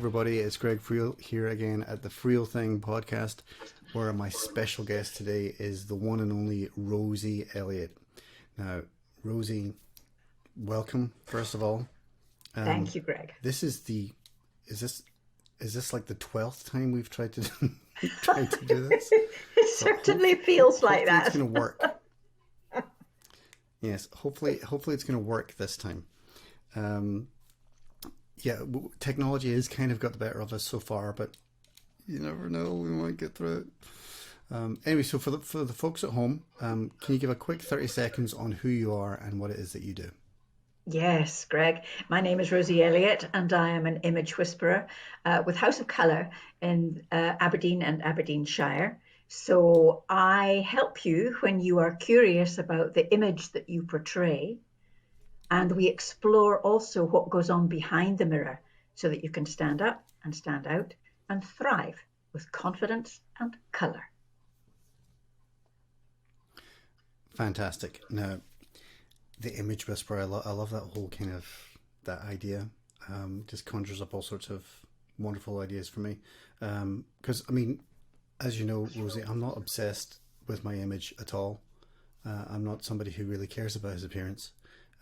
everybody. It's Greg Friel here again at the Friel Thing podcast, where my special guest today is the one and only Rosee Elliott. Now, Rosee, welcome, first of all. Thank you, Greg. This is is this like the 12th time we've tried to tried to do this? It certainly feels like that. Hopefully it's going to work. Yes, hopefully it's going to work this time. Yeah, technology has kind of got the better of us so far, but you never know, we might get through it. Anyway, so for the folks at home, can you give a quick 30 seconds on who you are and what it is that you do? Yes, Greg. My name is Rosee Elliott, and I am an image whisperer with House of Colour in Aberdeen and Aberdeenshire. So I help you when you are curious about the image that you portray, and we explore also what goes on behind the mirror so that you can stand up and stand out and thrive with confidence and colour. Fantastic. Now, the image whisperer, I love that whole kind of, that idea. Just conjures up all sorts of wonderful ideas for me. Because, I mean, as you know, Rosee, I'm not obsessed with my image at all. I'm not somebody who really cares about his appearance.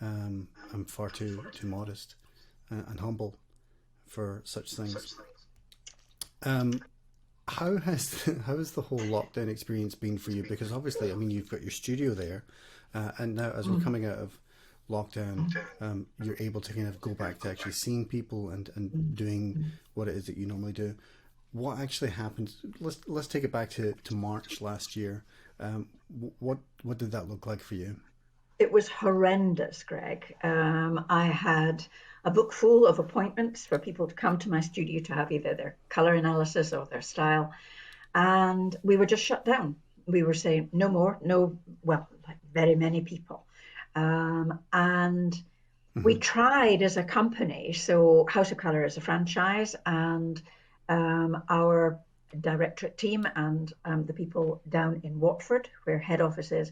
I'm far too modest and humble for such things. How has the whole lockdown experience been for you? Because obviously, I mean, you've got your studio there, and now as we're coming out of lockdown, you're able to kind of go back to actually seeing people and doing what it is that you normally do. What actually happened? Let's take it back to March last year. What did that look like for you? It was horrendous, Greg. I had a book full of appointments for people to come to my studio to have either their colour analysis or their style. And we were just shut down. We were saying no more, like very many people. And we tried as a company. So House of Colour is a franchise, and our directorate team and the people down in Watford, where head office is,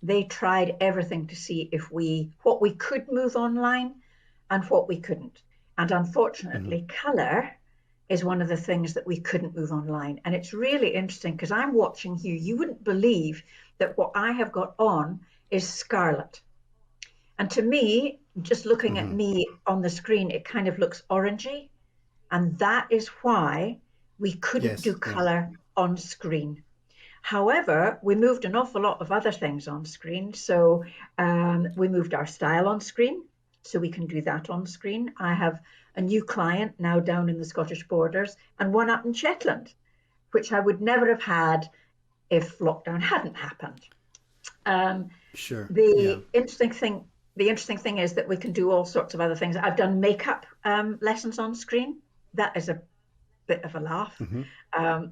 they tried everything to see what we could move online and what we couldn't. And unfortunately, colour is one of the things that we couldn't move online. And it's really interesting because I'm watching you. You wouldn't believe that what I have got on is scarlet. And to me, just looking at me on the screen, it kind of looks orangey. And that is why we couldn't do colour on screen. However, we moved an awful lot of other things on screen. So we moved our style on screen, so we can do that on screen. I have a new client now down in the Scottish borders and one up in Shetland, which I would never have had if lockdown hadn't happened. Sure. The interesting thing is that we can do all sorts of other things. I've done makeup lessons on screen. That is a bit of a laugh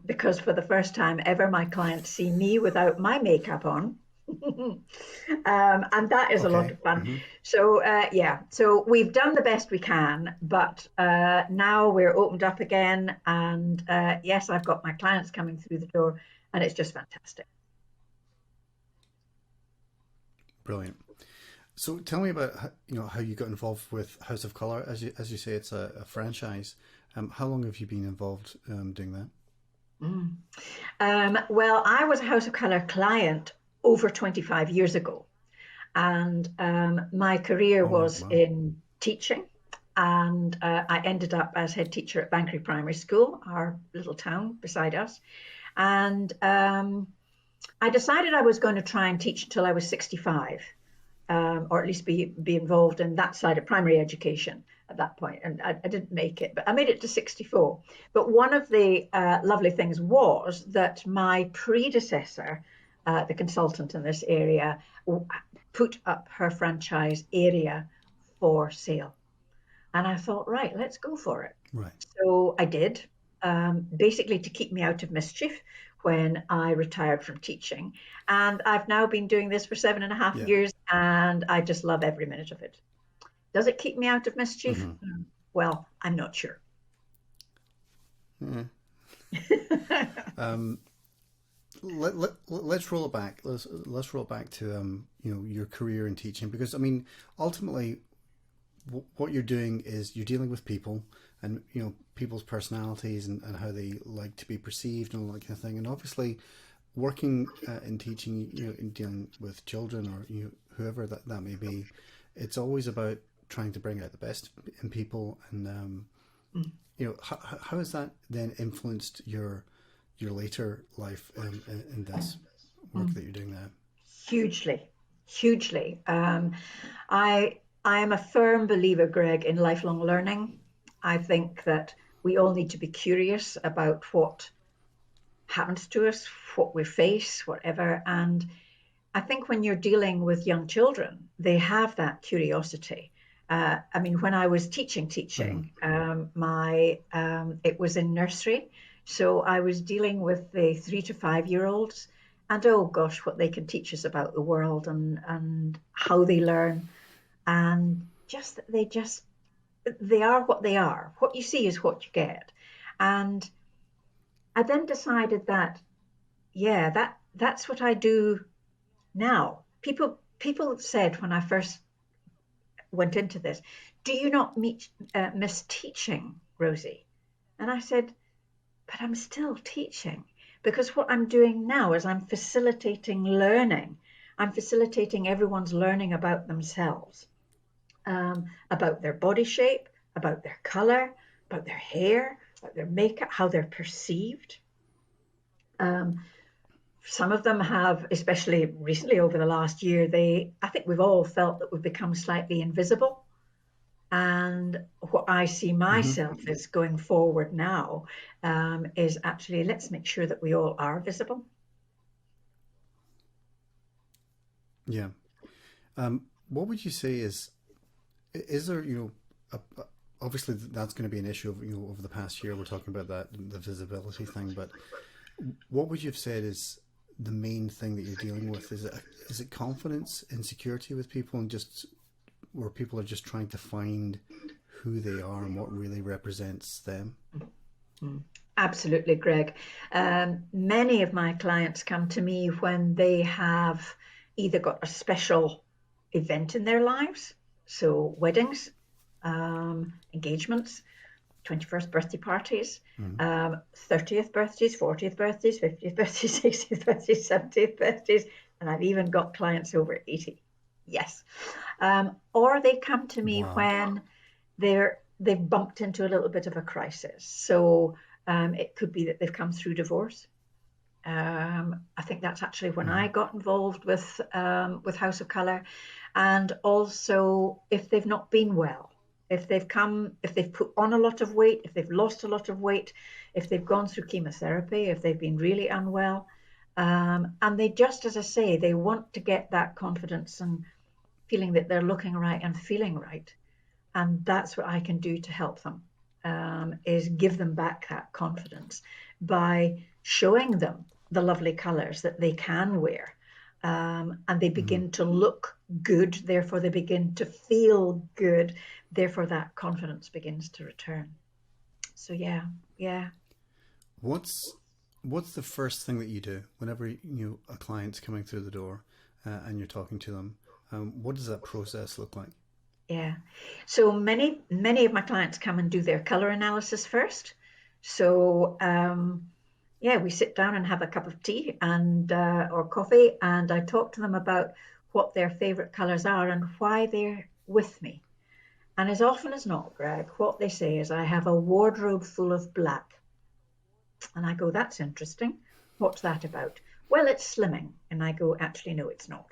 because for the first time ever, my clients see me without my makeup on. And that is a lot of fun. So so we've done the best we can, but now we're opened up again, and yes, I've got my clients coming through the door, and it's just fantastic. Brilliant. So tell me about how you got involved with House of Colour. As you say, it's a franchise. How long have you been involved doing that? Well, I was a House of Colour client over 25 years ago, and my career was in teaching, and I ended up as head teacher at Bankery Primary School, our little town beside us, and I decided I was going to try and teach until I was 65. Or at least be involved in that side of primary education at that point. And I didn't make it, but I made it to 64. But one of the lovely things was that my predecessor, the consultant in this area, put up her franchise area for sale. And I thought, right, let's go for it. Right. So I did, basically to keep me out of mischief when I retired from teaching. And I've now been doing this for 7.5 years, and I just love every minute of it. Does it keep me out of mischief? Well, I'm not sure. Let's roll it back. Let's roll it back to your career in teaching, because I mean, ultimately, what you're doing is you're dealing with people, and people's personalities and how they like to be perceived and all that kind of thing. And obviously, working in teaching, in dealing with children or whoever that may be, it's always about trying to bring out the best in people. And Mm. how has that then influenced your later life in this work Mm. that you're doing now? Hugely, hugely. I am a firm believer, Greg, in lifelong learning. I think that we all need to be curious about what happens to us, what we face, whatever. And I think when you're dealing with young children, they have that curiosity. I mean, when I was Mm-hmm. teaching, my it was in nursery, so I was dealing with the 3 to 5 year olds, and oh gosh, what they can teach us about the world and how they learn, and just they are what they are. What you see is what you get, and I then decided that yeah, that's what I do now. People said when I first went into this, do you not miss teaching, Rosee? And I said, but I'm still teaching because what I'm doing now is I'm facilitating learning. I'm facilitating everyone's learning about themselves, about their body shape, about their color, about their hair, about their makeup, how they're perceived. Um, some of them have, especially recently over the last year, I think we've all felt that we've become slightly invisible. And what I see Mm-hmm. myself as going forward now is actually let's make sure that we all are visible. Yeah. What would you say is there obviously that's going to be an issue of, over the past year we're talking about that the visibility thing, but what would you have said is the main thing that you're dealing with? Is it confidence, insecurity with people, and just where people are just trying to find who they are and what really represents them? Mm. Absolutely, Greg. Many of my clients come to me when they have either got a special event in their lives, so weddings, engagements, 21st birthday parties, Mm. 30th birthdays, 40th birthdays, 50th birthdays, 60th birthdays, 70th birthdays, and I've even got clients over 80. Yes. Or they come to me Wow. when they've bumped into a little bit of a crisis. So it could be that they've come through divorce. I think that's actually when Mm-hmm. I got involved with House of Colour, and also if they've not been well, if they've put on a lot of weight, if they've lost a lot of weight, if they've gone through chemotherapy, if they've been really unwell, and they just, as I say, they want to get that confidence and feeling that they're looking right and feeling right, and that's what I can do to help them. Is give them back that confidence by showing them the lovely colours that they can wear. And they Mm-hmm. begin to look good, therefore, they begin to feel good, therefore, that confidence begins to return. So, yeah, yeah. What's what's the first thing that you do whenever a client's coming through the door and you're talking to them? What does that process look like? Yeah. So many of my clients come and do their color analysis first. So yeah, we sit down and have a cup of tea and or coffee, and I talk to them about what their favorite colors are and why they're with me. And as often as not, Greg, what they say is, I have a wardrobe full of black. And I go, that's interesting. What's that about? Well, it's slimming. And I go, actually, no, it's not.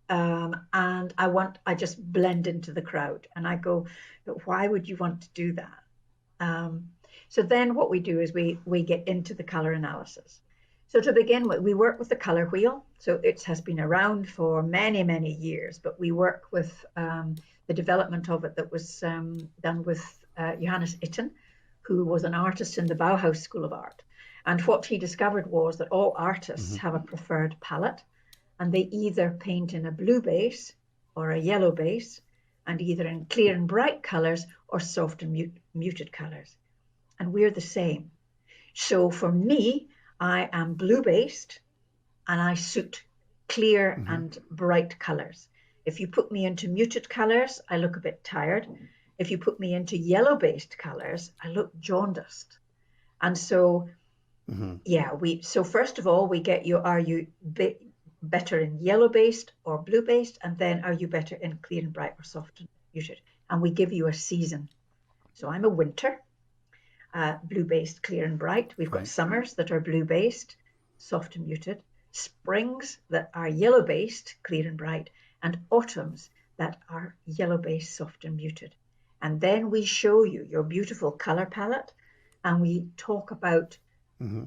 And I just blend into the crowd. And I go, but why would you want to do that? Um, so then what we do is we get into the color analysis. So to begin with, we work with the color wheel. So it has been around for many, many years, but we work with the development of it that was done with Johannes Itten, who was an artist in the Bauhaus School of Art. And what he discovered was that all artists Mm-hmm. have a preferred palette, and they either paint in a blue base or a yellow base, and either in clear and bright colors or soft and muted colors. And we're the same. So for me, I am blue based and I suit clear Mm-hmm. and bright colors. If you put me into muted colors, I look a bit tired. if you put me into yellow-based colors, I look jaundiced. And so, Mm-hmm. yeah, so first of all, we get you, are you better in yellow-based or blue-based? And then are you better in clear and bright or soft and muted? And we give you a season. So I'm a winter, blue-based, clear and bright. We've got Right. summers that are blue-based, soft and muted, springs that are yellow-based, clear and bright, and autumns that are yellow-based, soft and muted. And then we show you your beautiful color palette, and we talk about Mm-hmm.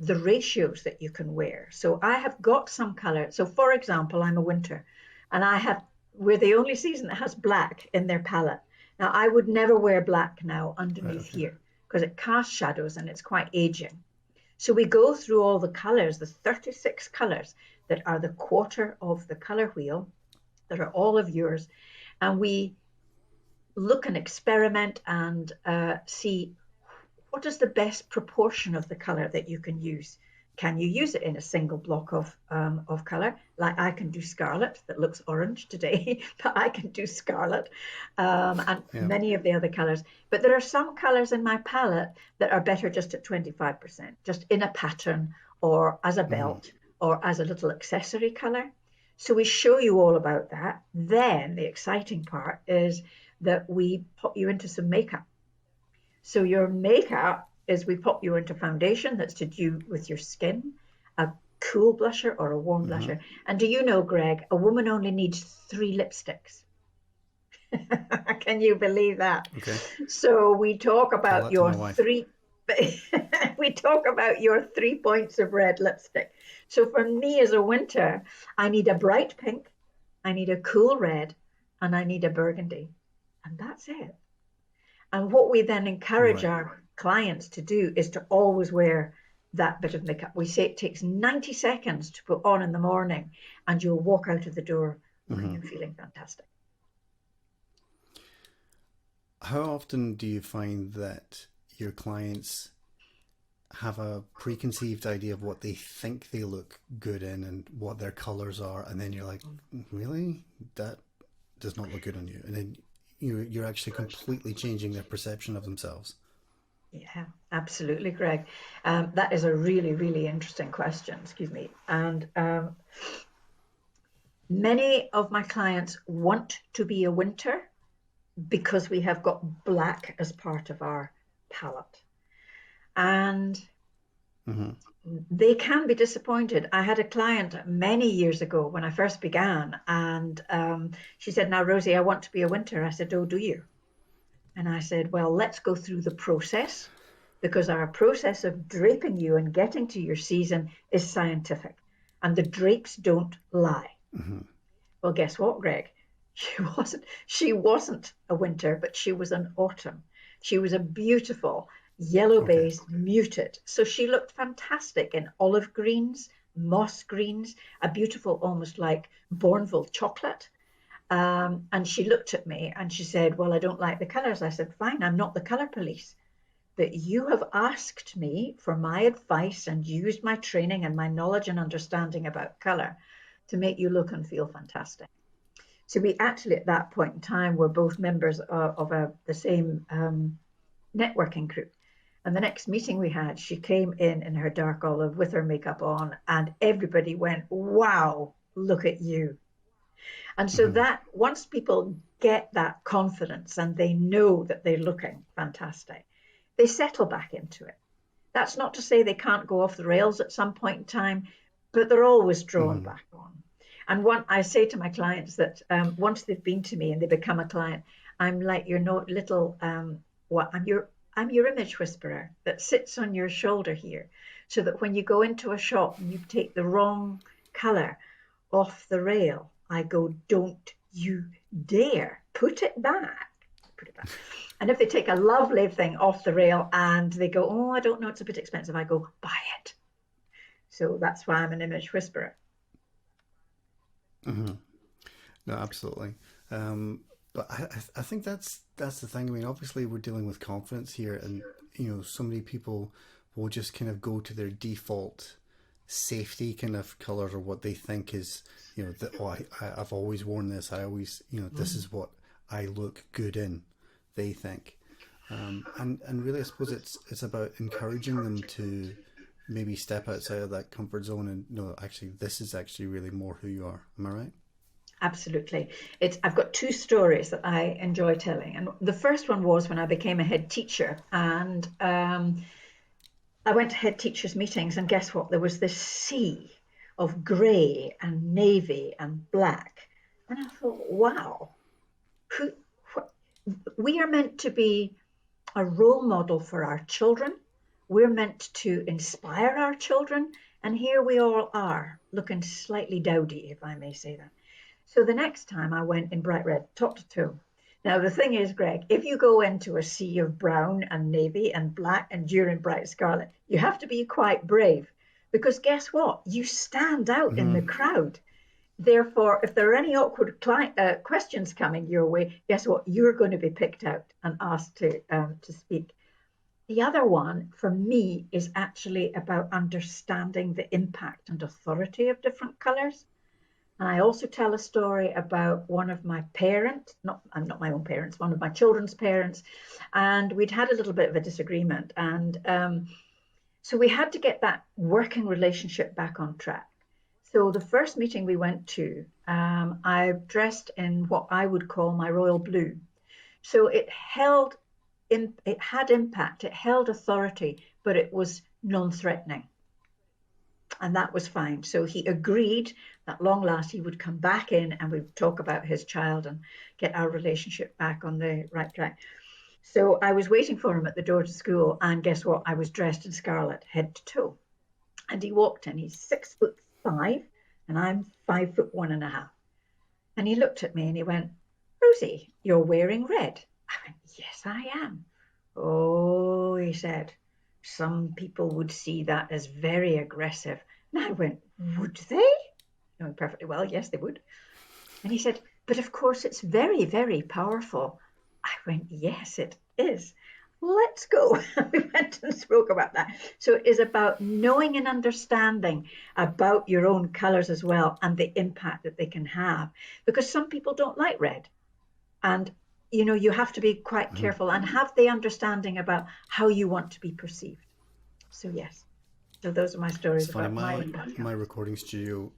the ratios that you can wear. So I have got some color. So for example, I'm a winter, and we're the only season that has black in their palette. Now I would never wear black now Right. underneath Okay. here because it casts shadows and it's quite aging. So we go through all the colors, the 36 colors that are the quarter of the color wheel, that are all of yours, and we look and experiment and see what is the best proportion of the color that you can use. Can you use it in a single block of color? Like I can do scarlet that looks orange today, but I can do scarlet and Yeah. many of the other colors. But there are some colors in my palette that are better just at 25%, just in a pattern or as a Mm-hmm. belt or as a little accessory color. So we show you all about that. Then the exciting part is that we pop you into some makeup. So your makeup is we pop you into foundation that's to do with your skin, a cool blusher or a warm Mm-hmm. blusher. And do you know, Greg, a woman only needs 3 lipsticks. Can you believe that? Okay. So we talk Tell about that to my your wife. three we talk about your 3 points of red lipstick. So for me as a winter, I need a bright pink, I need a cool red, and I need a burgundy. And that's it. And what we then encourage Right. our clients to do is to always wear that bit of makeup. We say it takes 90 seconds to put on in the morning, and you'll walk out of the door looking Mm-hmm. and feeling fantastic. How often do you find that your clients have a preconceived idea of what they think they look good in and what their colors are, and then you're like, really? That does not look good on you. And then you're actually completely changing their perception of themselves. Yeah, absolutely, Greg. That is a really, really interesting question. Excuse me. And many of my clients want to be a winter because we have got black as part of our palette. And Mm-hmm. they can be disappointed. I had a client many years ago when I first began, and she said, "Now, Rosee, I want to be a winter." I said, "Oh, do you?" And I said, "Well, let's go through the process because our process of draping you and getting to your season is scientific, and the drapes don't lie." Mm-hmm. Well, guess what, Greg? She wasn't a winter, but she was an autumn. She was a beautiful yellow Okay. based muted. So she looked fantastic in olive greens, moss greens, a beautiful, almost like Bourneville chocolate. And she looked at me and she said, "Well, I don't like the colors." I said, "Fine, I'm not the color police. But you have asked me for my advice and used my training and my knowledge and understanding about color to make you look and feel fantastic." So we actually, at that point in time, were both members of the same networking group. And the next meeting we had, she came in her dark olive with her makeup on, and everybody went, "Wow, look at you." And so Mm-hmm. that once people get that confidence and they know that they're looking fantastic, they settle back into it. That's not to say they can't go off the rails at some point in time, but they're always drawn Mm-hmm. back on. And I say to my clients that once they've been to me and they become a client, I'm like your little what I'm your image whisperer that sits on your shoulder here, so that when you go into a shop and you take the wrong color off the rail, I go, "Don't you dare put it back." Put it back. And if they take a lovely thing off the rail and they go, "Oh, I don't know, it's a bit expensive," I go, "Buy it." So that's why I'm an image whisperer. Mm-hmm. No, absolutely. But I think that's the thing. I mean, obviously we're dealing with confidence here, and so many people will just kind of go to their default safety kind of colors or what they think is, that I've always worn this. I always, this Mm. is what I look good in. they think. And really, I suppose it's about encouraging them to maybe step outside of that comfort zone and no, actually, this is actually really more who you are. Am I right? Absolutely. I've got two stories that I enjoy telling. And the first one was when I became a head teacher. And I went to head teachers' meetings, and guess what? There was this sea of grey and navy and black. And I thought, wow, who, we are meant to be a role model for our children. We're meant to inspire our children. And here we all are, looking slightly dowdy, if I may say that. So the next time I went in bright red, top to toe. Now, the thing is, Greg, if you go into a sea of brown and navy and black and you're in bright scarlet, you have to be quite brave because guess what? You stand out in Mm-hmm. the crowd. Therefore, if there are any awkward questions coming your way, guess what? You're going to be picked out and asked to speak. The other one for me is actually about understanding the impact and authority of different colours. And I also tell a story about one of my parents, I'm not my own parents, one of my children's parents, and we'd had a little bit of a disagreement. And so we had to get that working relationship back on track. So the first meeting we went to, I dressed in what I would call my royal blue. So it had impact, it held authority, but it was non-threatening. And that was fine. So he agreed that long last he would come back in and we'd talk about his child and get our relationship back on the right track. So I was waiting for him at the door to school, and guess what? I was dressed in scarlet, head to toe. And he walked in. He's 6'5", and I'm 5'1.5". And he looked at me and he went, "Rosee, you're wearing red." I went, "Yes, I am." "Oh," he said, "some people would see that as very aggressive." And I went, "Would they?" Knowing perfectly well, yes, they would. And he said, "But of course it's very, very powerful." I went, "Yes, it is. Let's go." We went and spoke about that. So it is about knowing and understanding about your own colours as well and the impact that they can have. Because some people don't like red. And, you have to be quite Mm-hmm. careful and have the understanding about how you want to be perceived. So, yes. So those are my stories It's funny. about my impact. My recording studio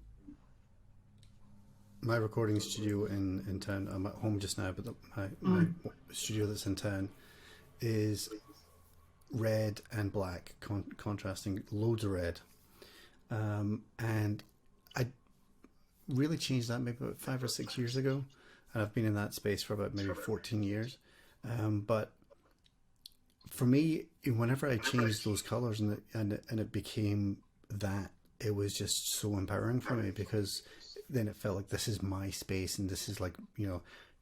in town. I'm at home just now, but my studio that's in town is red and black, contrasting, loads of red. And I really changed that maybe about 5 or 6 years ago. And I've been in that space for about maybe 14 years. But for me, whenever I changed those colors and it became that, it was just so empowering for me because then it felt like this is my space and this is like,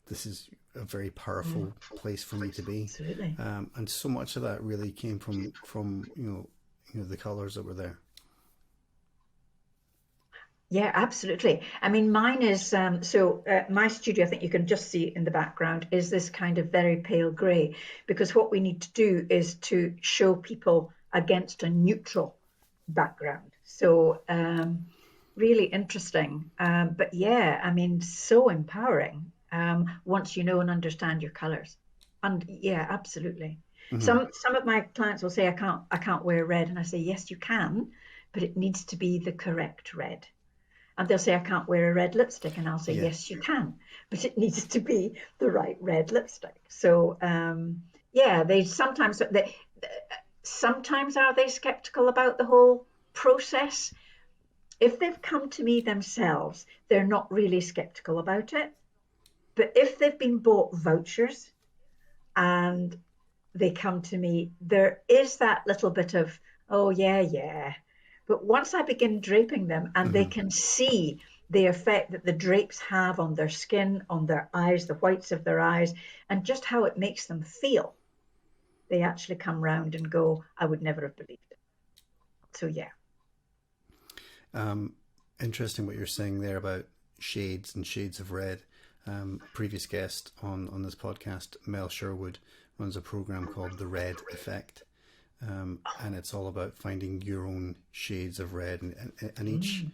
this is a very powerful place for me to be. Absolutely. And so much of that really came from the colors that were there. Yeah, absolutely. I mean, mine is my studio, I think you can just see in the background, is this kind of very pale grey because what we need to do is to show people against a neutral background. So really interesting. But yeah, I mean, so empowering once you know and understand your colours. And yeah, absolutely. Mm-hmm. Some of my clients will say, I can't wear red. And I say, yes, you can, but it needs to be the correct red. And they'll say, I can't wear a red lipstick. And I'll say, Yeah. yes, you can, but it needs to be the right red lipstick. So, yeah, sometimes are they skeptical about the whole process? If they've come to me themselves, they're not really skeptical about it. But if they've been bought vouchers and they come to me, there is that little bit of, oh, yeah, yeah. But once I begin draping them and they Mm-hmm. can see the effect that the drapes have on their skin, on their eyes, the whites of their eyes, and just how it makes them feel, they actually come round and go, I would never have believed it. So, yeah. Interesting what you're saying there about shades and shades of red. Previous guest on this podcast, Mel Sherwood, runs a program called The Red Effect. And it's all about finding your own shades of red, and each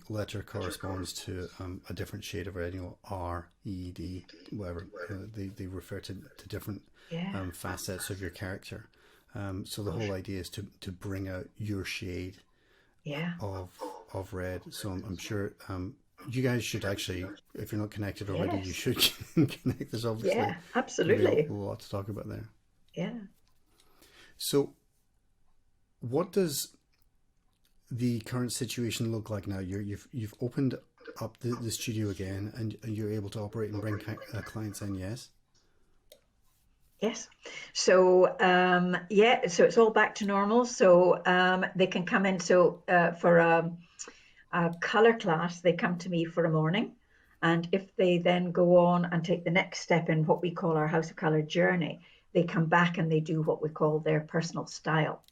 letter corresponds to a different shade of red, R, E, D, whatever. They refer to different Yeah. facets of your character. So the whole idea is to bring out your shade Yeah. of red. So I'm sure you guys should actually, if you're not connected already, you Yes. should connect. There's obviously Yeah. going to be Absolutely. a lot to talk about there. Yeah. So what does the current situation look like now? You've opened up the studio again, and you're able to operate and bring clients in. Yes. Yes. So yeah, so it's all back to normal. So they can come in. So for a color class, they come to me for a morning. And if they then go on and take the next step in what we call our House of Color journey, they come back and they do what we call their personal style.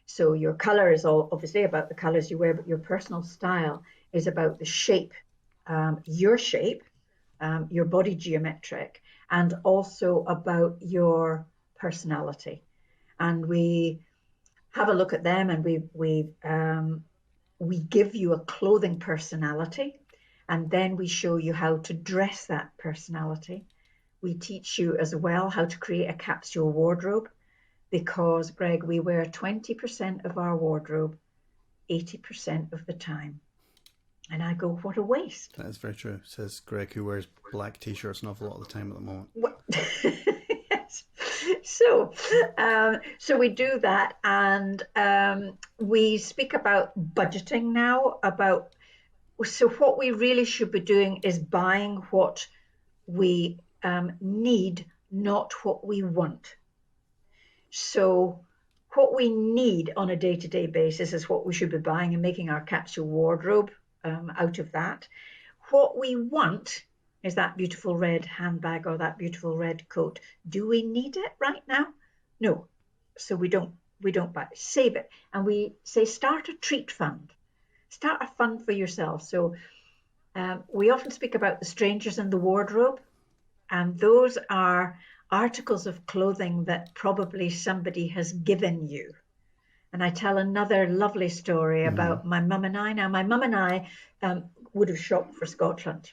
So your color is all obviously about the colors you wear, but your personal style is about the shape, your body geometric, and also about your personality. And we have a look at them, and we give you a clothing personality, and then we show you how to dress that personality. We teach you as well how to create a capsule wardrobe because, Greg, we wear 20% of our wardrobe 80% of the time. And I go, what a waste. That is very true, says Greg, who wears black t-shirts an awful lot of the time at the moment. Yes. So, so we do that, and we speak about budgeting now. So what we really should be doing is buying what we need, not what we want. So what we need on a day-to-day basis is what we should be buying and making our capsule wardrobe out of that. What we want is that beautiful red handbag or that beautiful red coat. Do we need it right now? No. So we don't buy it. Save it. And we say start a treat fund. Start a fund for yourself. So we often speak about the strangers in the wardrobe, and those are articles of clothing that probably somebody has given you. And I tell another lovely story Mm-hmm. about my mum and I. Now, my mum and I would have shopped for Scotland.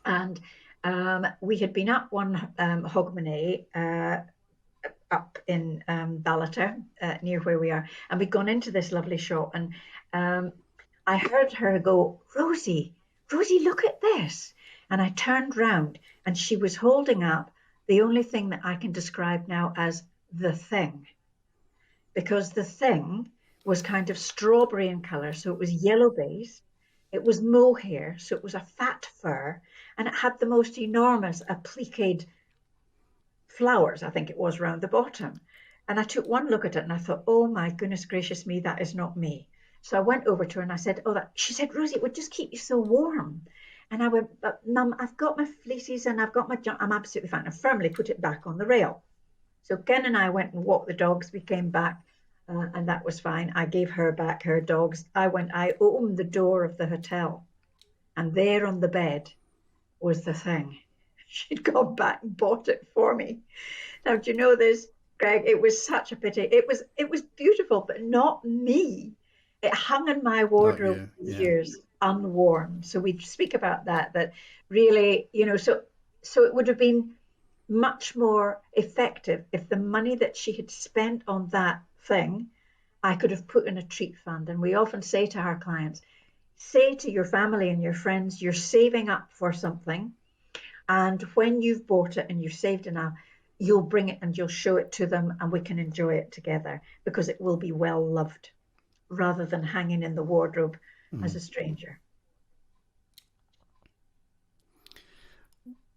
And we had been up one Hogmanay up in Ballater, near where we are. And we'd gone into this lovely shop. And I heard her go, Rosie, look at this. And I turned round and she was holding up the only thing that I can describe now as the thing. Because the thing was kind of strawberry in colour, so it was yellow based. It was mohair, so it was a fat fur, and it had the most enormous appliqued flowers, I think it was, round the bottom. And I took one look at it and I thought, oh my goodness gracious me, that is not me. So I went over to her and I said, oh, that. She said, Rosie, it would just keep you so warm. And I went, but Mum, I've got my fleeces and I've got my junk. I'm absolutely fine. I firmly put it back on the rail. So Ken and I went and walked the dogs. We came back and that was fine. I gave her back her dogs. I opened the door of the hotel and there on the bed was the thing. She'd gone back and bought it for me. Now, do you know this, Greg? It was such a pity. It was beautiful, but not me. It hung in my Not wardrobe you, for yeah. years, unworn. So we speak about that. That really, so it would have been much more effective if the money that she had spent on that thing, I could have put in a treat fund. And we often say to our clients, say to your family and your friends, you're saving up for something. And when you've bought it and you've saved enough, you'll bring it and you'll show it to them and we can enjoy it together because it will be well loved rather than hanging in the wardrobe as Mm. a stranger.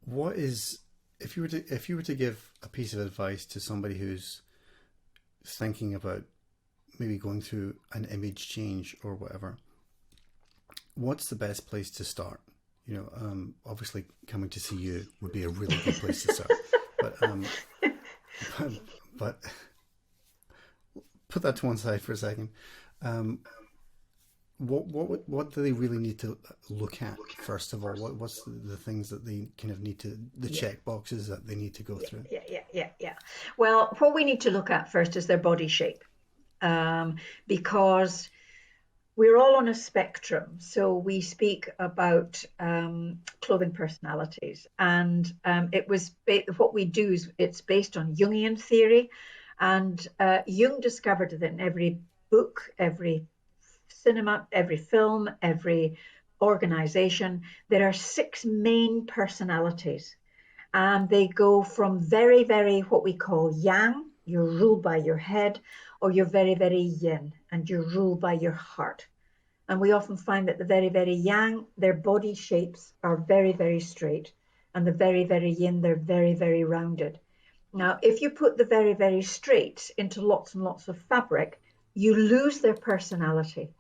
What is if you were to give a piece of advice to somebody who's thinking about maybe going through an image change or whatever, what's the best place to start? Obviously coming to see you would be a really good place to start, but but put that to one side for a second. What do they really need to look at first of all? What's the things that they kind of need to, the Yeah, check boxes that they need to go through? yeah. Well, what we need to look at first is their body shape, because we're all on a spectrum. So we speak about clothing personalities, and what we do is it's based on Jungian theory, and Jung discovered that in every book, every cinema, every film, every organization, there are six main personalities, and they go from very, very what we call yang, you're ruled by your head, or you're very, very yin, and you're ruled by your heart. And we often find that the very, very yang, their body shapes are very, very straight, and the very, very yin, they're very, very rounded. Now, if you put the very, very straight into lots and lots of fabric, you lose their personality.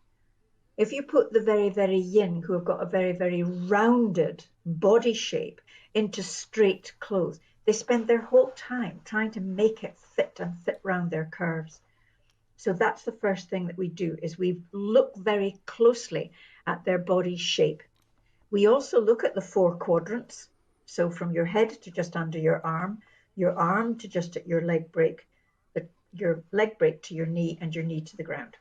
If you put the very, very yin, who have got a very, very rounded body shape, into straight clothes, they spend their whole time trying to make it fit and fit round their curves. So that's the first thing that we do, is we look very closely at their body shape. We also look at the four quadrants. So from your head to just under your arm to just at your leg break, your leg break to your knee, and your knee to the ground.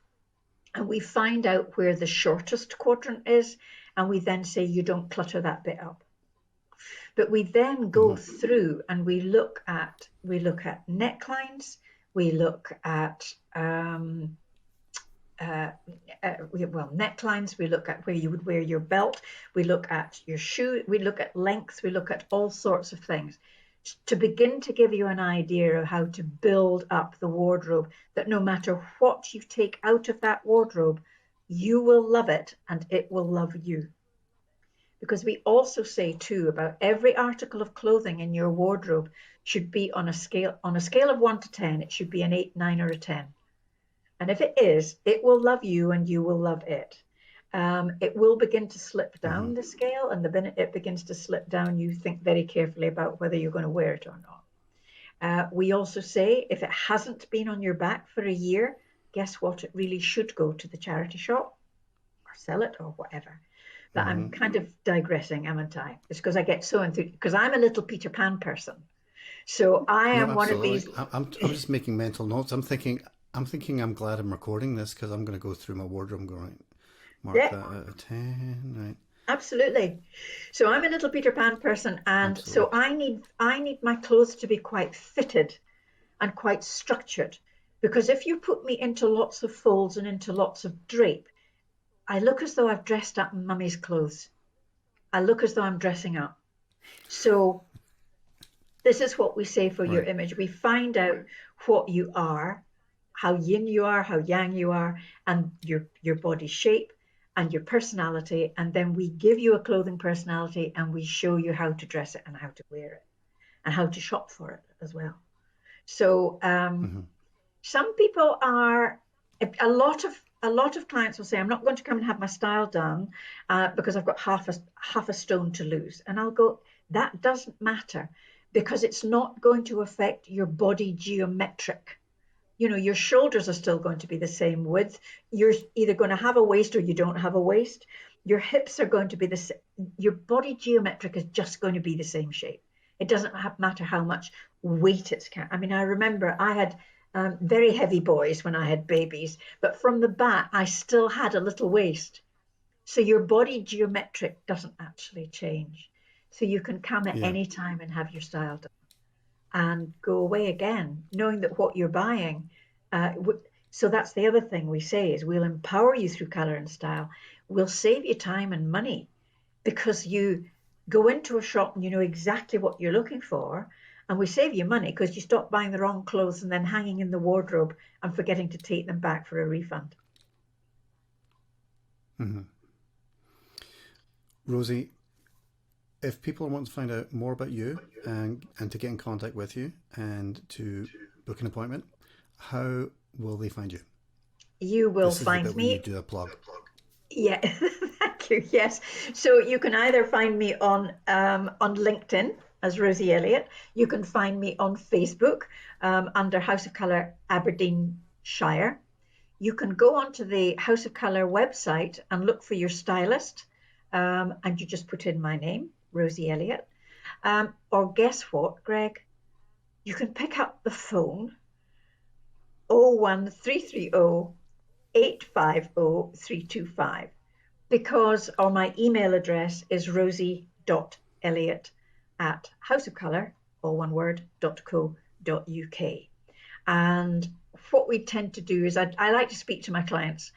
And we find out where the shortest quadrant is, and we then say you don't clutter that bit up. But we then go through and we look at necklines, we look at necklines, we look at where you would wear your belt, we look at your shoe, we look at lengths, we look at all sorts of things to begin to give you an idea of how to build up the wardrobe, that no matter what you take out of that wardrobe, you will love it and it will love you. Because we also say too, about every article of clothing in your wardrobe should be on a scale of 1 to 10, it should be an 8, 9, or a 10. And if it is, it will love you and you will love it. It will begin to slip down the scale, and the minute it begins to slip down, you think very carefully about whether you're going to wear it or not. We also say, if it hasn't been on your back for a year, guess what? It really should go to the charity shop or sell it or whatever. But I'm kind of digressing, haven't I? It's because I get so enthused, because I'm a little Peter Pan person. So I No, am one of absolutely. these. I'm just making mental notes. I'm thinking I'm glad I'm recording this, because I'm going to go through my wardrobe and go, right, mark Yeah, that at a 10, right? absolutely. So I'm a little Peter Pan person, and so Absolutely. I need my clothes to be quite fitted and quite structured. Because if you put me into lots of folds and into lots of drape, I look as though I've dressed up in mummy's clothes. I look as though I'm dressing up. So this is what we say for your Right. image. We find out what you are, how yin you are, how yang you are, and your body shape and your personality. And then we give you a clothing personality, and we show you how to dress it and how to wear it and how to shop for it as well. So some people are a lot of clients will say, I'm not going to come and have my style done because I've got half a stone to lose. And I'll go, that doesn't matter, because it's not going to affect your body geometric. Your shoulders are still going to be the same width. You're either going to have a waist or you don't have a waist. Your hips are going to be the same. Your body geometric is just going to be the same shape. It doesn't matter how much weight it's carrying. I mean, I remember I had very heavy boys when I had babies, but from the back, I still had a little waist. So your body geometric doesn't actually change. So you can come at Yeah. any time and have your style done and go away again, knowing that what you're buying. Uh, so that's the other thing we say, is we'll empower you through color and style. We'll save you time and money, because you go into a shop and you know exactly what you're looking for. And we save you money because you stop buying the wrong clothes and then hanging in the wardrobe and forgetting to take them back for a refund. Rosie, if people want to find out more about you and to get in contact with you and to book an appointment, how will they find you? You will This is the find bit where you me. do a plug. Yeah, thank you. Yes. So you can either find me on LinkedIn as Rosee Elliott. You can find me on Facebook under House of Colour Aberdeenshire. You can go onto the House of Colour website and look for your stylist, and you just put in my name, Rosee Elliott. Or guess what, Greg? You can pick up the phone 01330 850-325, or my email address is rosie.elliott@houseofcolour, all one word, .co.uk. And what we tend to do is I like to speak to my clients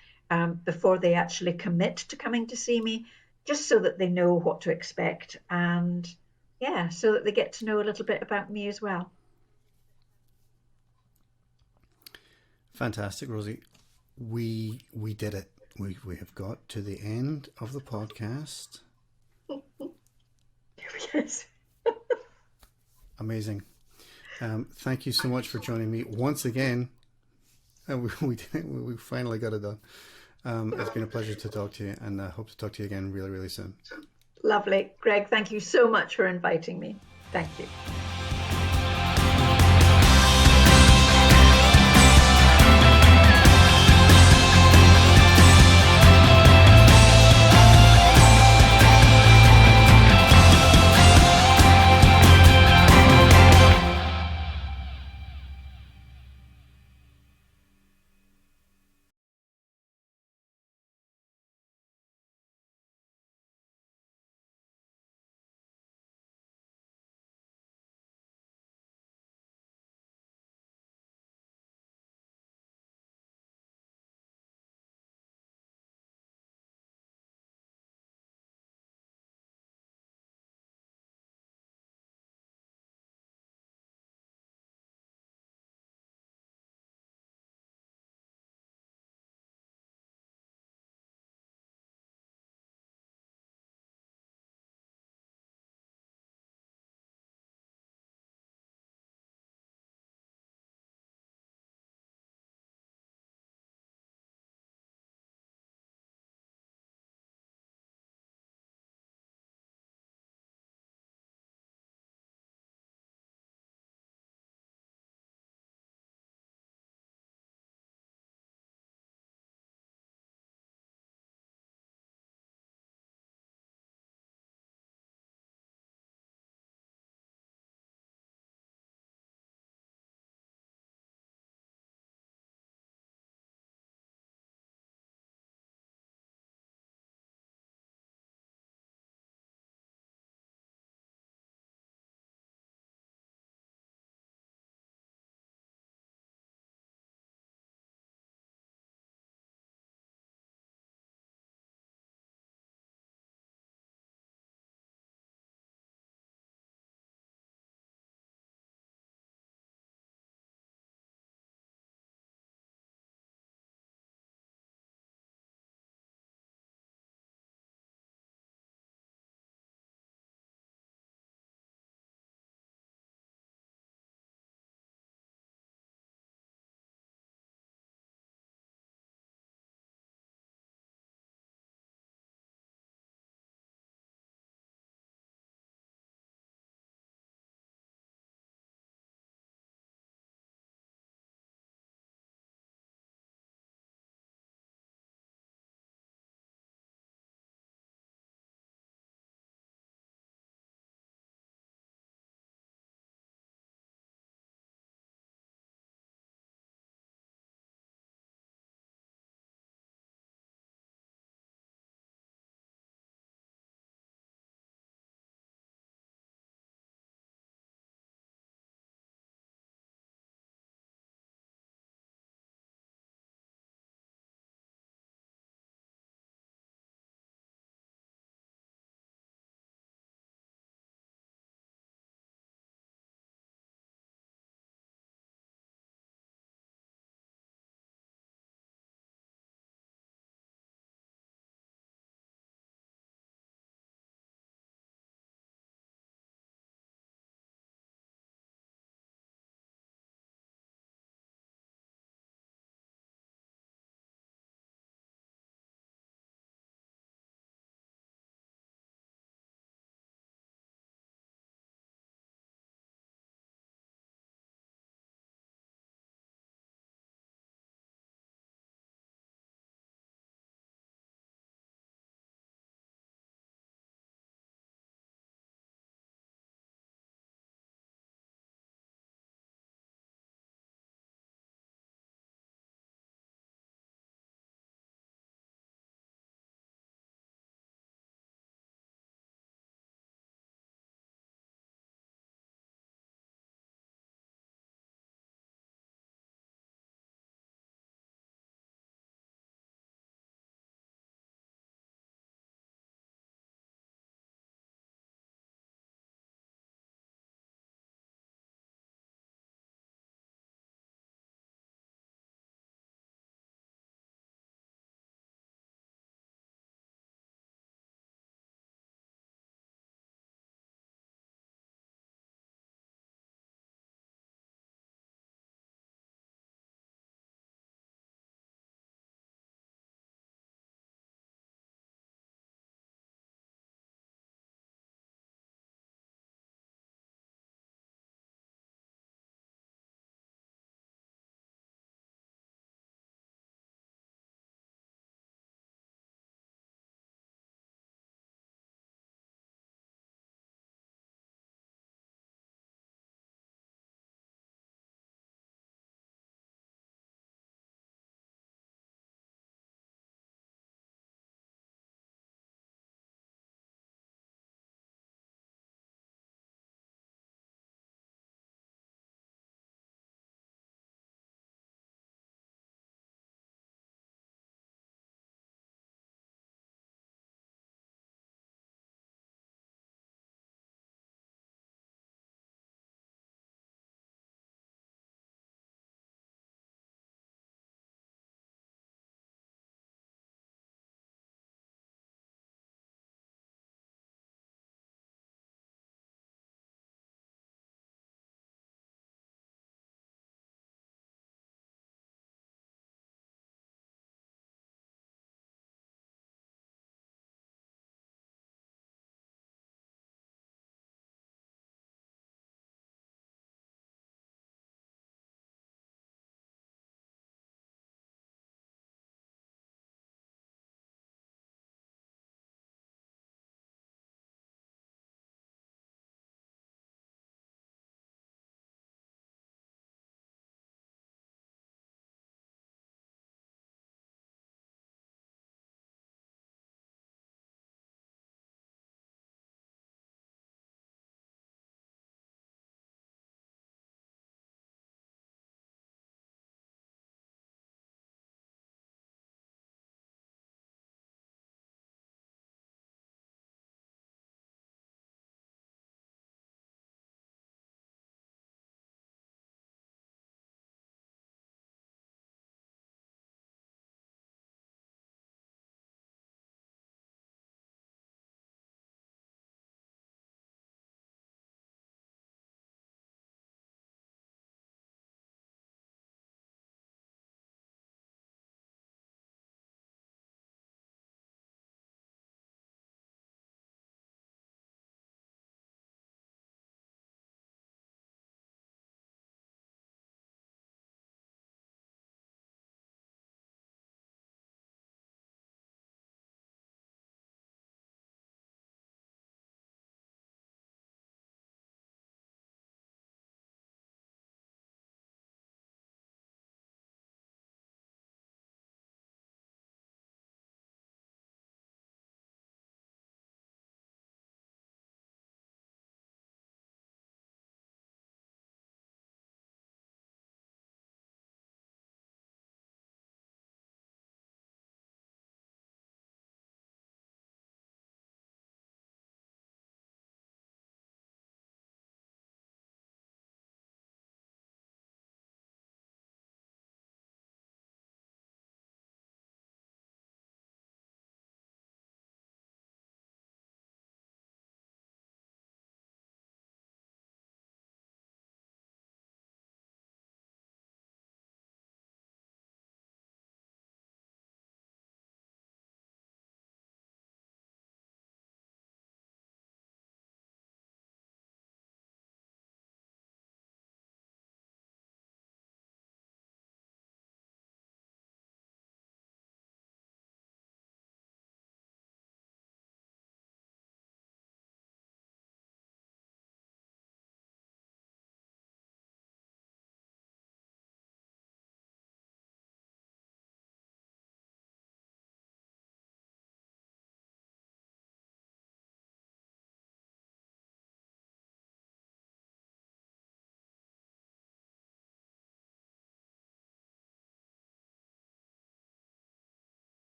before they actually commit to coming to see me, just so that they know what to expect, and yeah, so that they get to know a little bit about me as well. Fantastic, Rosee. We did it. We have got to the end of the podcast. Yes. Amazing. Thank you so much for joining me once again. We finally got it done. It's been a pleasure to talk to you, and I hope to talk to you again really, really soon. Lovely. Greg, thank you so much for inviting me. Thank you.